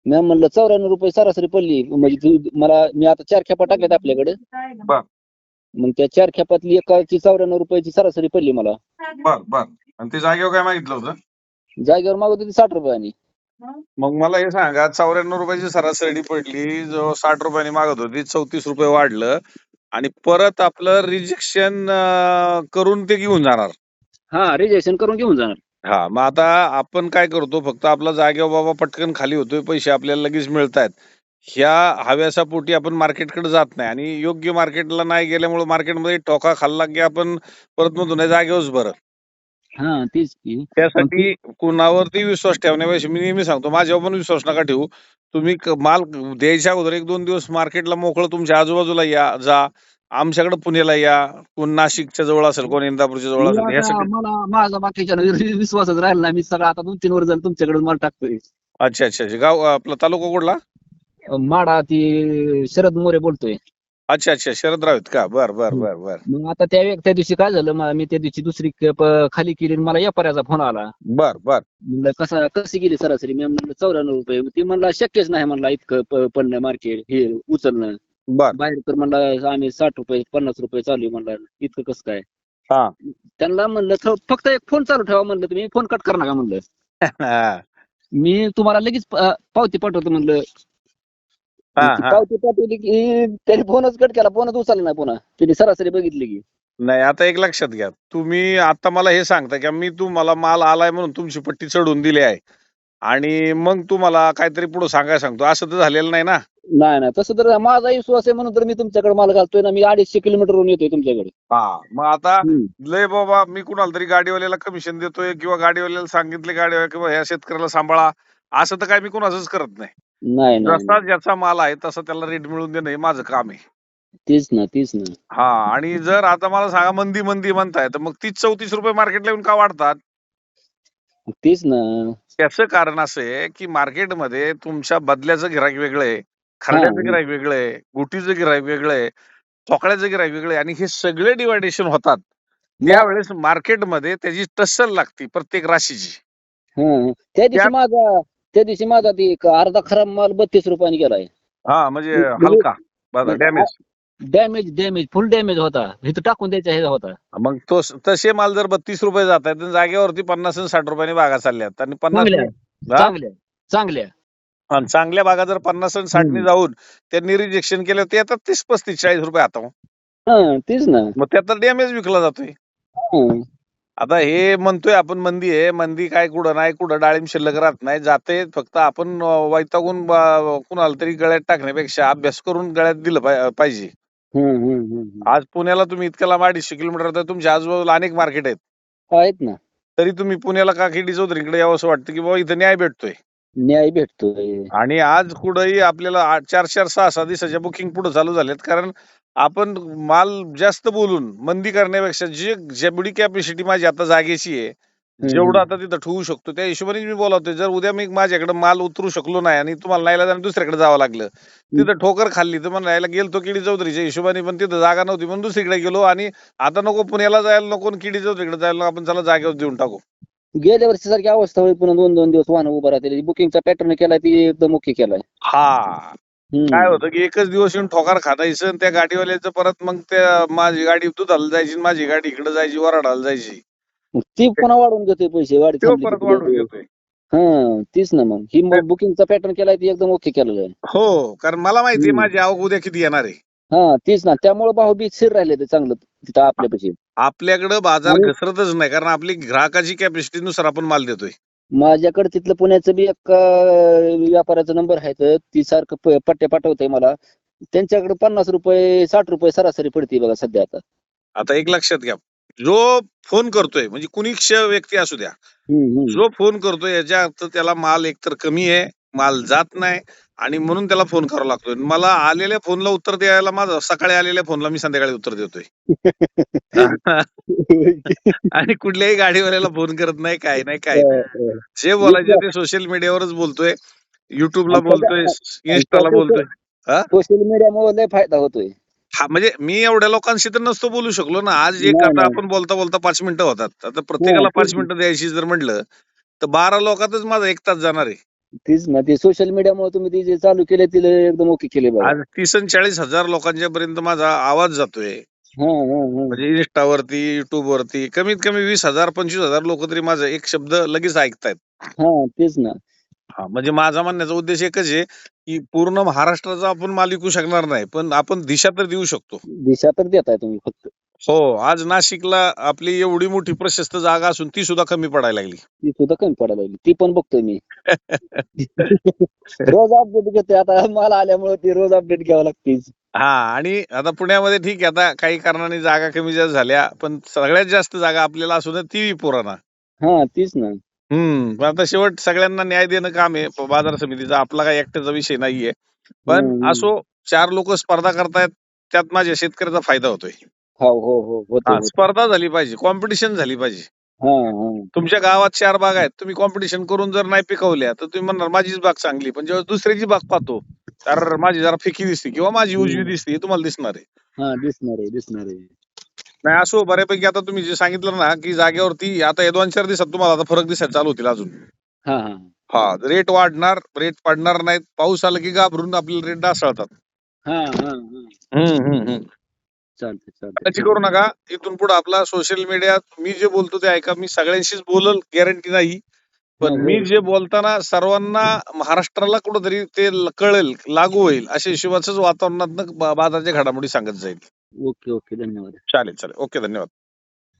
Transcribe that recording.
मी म्हणलं 94 रुपये सरासरी पडली. म्हणजे मला मी आता 4 खेपा टाकल्यात आपल्याकडे. बर मग त्या 4 खेपातली एकाची 94 रुपयाची सरासरी पडली मला. बर बर. आणि ते जागेवर काय मागितलं होतं? जागेवर मागवत होती 60 रुपयानी. मग मला हे सांगा, 94 रुपयाची सरासरी पडली, जो 60 रुपयानी मागत होती, 34 रुपये वाढलं आणि परत आपलं रिजेक्शन करून ते घेऊन जाणार. हा, रिजेक्शन करून घेऊन जाणार. हा, मग आता आपण काय करतो, फक्त आपला जागेवर बाबा पटकन खाली होतोय, पैसे आपल्याला लगेच मिळतायत, ह्या हव्यासापोटी आपण मार्केटकडे जात नाही आणि योग्य मार्केटला नाही गेल्यामुळे मार्केटमध्ये टोका खाल्ला की आपण परत म्हणतो नाही जागेवरच बरं. हा, तेच की. मग त्यासाठी कुणावरती विश्वास ठेवण्यापेक्षा मी नेहमी सांगतो, माझ्यावर पण विश्वास नका ठेवू. तुम्ही माल द्यायच्या अगोदर 1-2 दिवस मार्केटला मोकळं तुमच्या आजूबाजूला जा. आमच्याकडे पुण्याला या, कोण नाशिकच्या जवळ असेल, कोण इंदापूरच्या जवळ मी असेल, आता ह्यासाठी. मला माझा बाकीच्या विश्वासच राहिला नाही. मी सगळं आता 2-3 वर्ष झालं तुमच्याकडे माल टाकतोय. अच्छा अच्छा अच्छा. गाव आपला तालुका कुठला? माडा ती शरद मोरे बोलतोय. अच्छा अच्छा, शरदराव आहेत का? बर बर बर बर मग आता त्या दिवशी काय झालं, मी त्या दिवशी दुसरी खाली केली आणि मला व्यापाऱ्याचा फोन आला. बर बर. म्हणलं कशी गेली सरासरी? मी म्हणलं 94 रुपये. ती म्हणला शक्यच नाही म्हणला इतकं पडणं मार्केट हे उचलणं. बर. बाहेर तर म्हणला आम्ही 60 रुपये 50 रुपये चालू आहे म्हणला, इतकं कसं काय? हा. त्यांना म्हणलं फक्त एक फोन चालू ठेवा म्हणलं, तुम्ही फोन कट करू नका म्हणलं. हा. मी तुम्हाला लगेच पावती पाठवतो म्हणलं. हा, ती हा. पावती पाठवली की त्याने फोनच कट केला, फोनच उचलला नाही पुन्हा. तिने सरासरी बघितली की. नाही, आता एक लक्षात घ्या, तुम्ही आता मला हे सांगता की मी तुम्हाला माल आलाय म्हणून तुमची पट्टी चढवून दिली आहे आणि मग तुम्हाला काहीतरी पुढे सांगायला सांगतो, असं तर झालेलं नाही ना? नाही तसं तर माझा विश्वास आहे म्हणून तर मी तुमच्याकडे माल घालतोय ना. मी 250 किलोमीटरवरून येतोय तुमच्याकडे. हा, मग आता लय बाबा मी कुणाला तरी गाडीवाल्याला कमिशन देतोय किंवा गाडीवाल्याला सांगितले गाडीवाला किंवा ह्या शेतकऱ्याला सांभाळा, असं तर काय मी कुणाचंच करत नाही. नाही जसा ज्याचा माल आहे तसा त्याला रेट मिळवून देणं हे माझं काम आहे. तेच ना. हा, आणि जर आता मला सांगा मंदी मंदी म्हणताय, तर मग 30-34 रुपये मार्केटला येऊन का वाढतात? तेच ना. त्याचं कारण असं आहे की मार्केटमध्ये तुमच्या बदल्याचं गिऱ्हाईक वेगळं आहे, खरड्याचं गिऱ्हाईक वेगळं आहे, गुटीचं गिऱ्हाईक वेगळं आहे, ठोकळ्याचं गिऱ्हाईक वेगळं आहे आणि हे सगळे डिवायडेशन होतात त्यावेळेस मार्केटमध्ये त्याची टस्सल लागते प्रत्येक राशीची. त्या दिवशी माझा ती अर्धा खराब माल 32 रुपयाने गेलाय. हा, म्हणजे हलका डॅमेज. डॅमेज फुल डॅमेज होता. इथं टाकून द्यायचा हे होता. मग तसे माल जर 32 रुपये जात आहेत तर जागेवरती 50 आणि 60 रुपयाने बागा चालल्यात आणि 50 चांगल्या आणि चांगल्या बागा जर 50 आणि 60 जाऊन त्यांनी रिजेक्शन केलं ते येतात 30-35-40 रुपये हातावर. तेच ना. मग त्यात डॅमेज विकला जातोय. आता हे म्हणतोय आपण मंदी आहे, मंदी काय कुठं नाही, कुठं डाळिंब शिल्लक राहत नाही, जाते. फक्त आपण वैतागून कुणाला तरी गळ्यात टाकण्यापेक्षा अभ्यास करून गळ्यात दिलं पाहिजे. आज पुण्याला तुम्ही इतक्या लांब 250 किलोमीटर, तुमच्या आजूबाजूला अनेक मार्केट आहेत ना. तरी तुम्ही पुण्याला का खिडी चौधरीकडे यावं असं वाटतं की बाबा इथं न्याय भेटतोय. आणि आज कुठंही आपल्याला 4-4-6-6 दिवसाच्या बुकिंग पुढे चालू झालेत, कारण आपण माल जास्त बोलून मंदी करण्यापेक्षा जेवढी कॅपॅसिटी माझी आता जागेची आहे, जेवढं आता तिथं ठेवू शकतो त्या हिशोबाने मी बोलावतोय. जर उद्या मी माझ्याकडे माल उतरू शकलो नाही आणि तुम्हाला नाहीला जाणं दुसऱ्याकडे जावं लागलं, तिथं ठोकर खाल्ली तर म्हणायला गेलतो किडी चौधरीच्या हिशोबाने, पण तिथं जागा नव्हती म्हणून दुसरीकडे गेलो. आणि आता नको पुण्याला जायला, नको किडी चौधरीकडे जायला, आपण चला जागेवर देऊन टाकू. गेल्या वर्षी सारखी अवस्था होईल पुन्हा. 2-2 दिवस वाहन उभं राहते. बुकिंगचा पॅटर्न केलाय ती एकदम ओके केलाय. हा, काय होतं की एकच दिवस येऊन ठोकार खातायचं आणि त्या गाडीवाल्याचं परत मग त्या माझी गाडी दुधाला जायची, माझी गाडी इकडे जायची, वराडाला जायची, ती पुन्हा वाढवून घेतोय पैसे. वाढी तो परत वाढून घेतोय. तीच ना. मग ही बुकिंगचा पॅटर्न केलाय ती एकदम ओके केलेला आहे. हो, कारण मला माहितीये माझी आवक उद्या किती येणार आहे. तीच ना. त्यामुळे भावबीज स्थिर राहिले ते चांगलं तिथं आपल्यापाशी. आपल्याकडे बाजार घसरतच नाही, कारण आपली ग्राहकाची कॅपॅसिटी नुसार आपण माल देतोय. माझ्याकडे तिथलं पुण्याचं बी एक व्यापाऱ्याचा नंबर आहे, तर ती सारखं पट्ट्या पाठवतंय मला. त्यांच्याकडे 50 रुपये 60 रुपये सरासरी पडते बघा सध्या आता. आता एक लक्षात घ्या, जो फोन करतोय म्हणजे कुणी व्यक्ती असू द्या, जो फोन करतोय याच्या अर्थ त्याला माल एकतर कमी आहे, माल जात नाही आणि म्हणून त्याला फोन करावा लागतोय. मला आलेल्या फोनला उत्तर द्यायला, माझं सकाळी आलेल्या फोनला मी संध्याकाळी उत्तर देतोय. आणि कुठल्याही गाडीवाल्याला फोन करत नाही, काय नाही. जे बोलायचे ते सोशल मीडियावरच बोलतोय, युट्यूबला बोलतोय, इन्स्टाला बोलतोय. सोशल मीडियामुळे लय फायदा होतोय. हा, म्हणजे मी एवढ्या लोकांशी तर नसतो बोलू शकलो ना. आज एक आता आपण बोलता बोलता 5 मिनिटं होतात. आता प्रत्येकाला 5 मिनिटं द्यायची जर म्हटलं तर 12 लोकातच माझा 1 तास जाणार आहे. तीच ना, ते सोशल मीडियामुळे तुम्ही ते जे चालू केले ते एकदम ओके केले बघा. आज 30-40 हजार लोकांच्या पर्यंत माझा आवाज जातोय. हा हा हा. म्हणजे इंस्टावरती, युट्यूबवरती कमीत कमी 20,000-25,000 लोक तरी माझा एक शब्द लगेच ऐकतायत. हा तेच ना. हा, म्हणजे माझा म्हणण्याचा उद्देश एकच आहे, की पूर्ण महाराष्ट्राचा आपण माल विकू शकणार नाही, पण आपण दिशा तर देऊ शकतो. दिशा तर देताय तुम्ही फक्त. हो, आज नाशिकला आपली एवढी मोठी प्रशस्त जागा असून ती सुद्धा कमी पडायला लागली. ती सुद्धा कमी पडायला लागली, ती पण बघतोय मी. रोज अपडेट घेतोय आता, माल आल्यामुळे ती रोज अपडेट घ्यावं लागतीच. हा, आणि आता पुण्यामध्ये ठीक आहे, आता काही कारणाने जागा कमी जास्त झाल्या, पण सगळ्यात जास्त जागा आपल्याला असून ती पुराणा. हा तीच ना. पण आता शेवट सगळ्यांना न्याय देणं काम आहे बाजार समितीचा, आपला काही एकट्याचा विषय नाहीये. पण हम्म. असो, 4 लोक स्पर्धा करतायत, त्यात माझ्या शेतकऱ्याचा फायदा होतोय. हो हो हो, होते हा, होते. स्पर्धा झाली पाहिजे, कॉम्पिटिशन झाली पाहिजे. हा हा. तुमच्या गावात 4 बागा आहेत, तुम्ही कॉम्पिटिशन करून जर नाही पिकवल्या, तर तुम्ही म्हणणार माझीच बाग चांगली. पण जेव्हा दुसऱ्याची बाग पाहतो, तर माझी जरा फिकी दिसते किंवा माझी उजवी दिसते, हे तुम्हाला दिसणार आहे. हा दिसणार आहे, दिसणार आहे. नाही, असो, बऱ्यापैकी आता तुम्ही जे सांगितलं ना, की जागेवरती आता हे 2-4 दिवसात तुम्हाला आता फरक दिसायला चालू होतील अजून. हा हा. हा, रेट वाढणार, रेट पडणार नाहीत. पाऊस आला की घाबरून आपल्याला रेट ढासळतात. हा हा हा. चालते चालते. काळजी करू नका. इथून पुढे आपला सोशल मीडिया, मी जे बोलतो ते ऐका. मी सगळ्यांशीच बोलल, गॅरंटी नाही. हा, पण हो मी जे बोलताना सर्वांना, महाराष्ट्राला कुठंतरी ते कळेल, लागू होईल अशा हिशोबाचंच वातावरणातनं बाजारच्या घडामोडी सांगत जाईल. ओके ओके, धन्यवाद. चालेल, चालेल. ओके, धन्यवाद.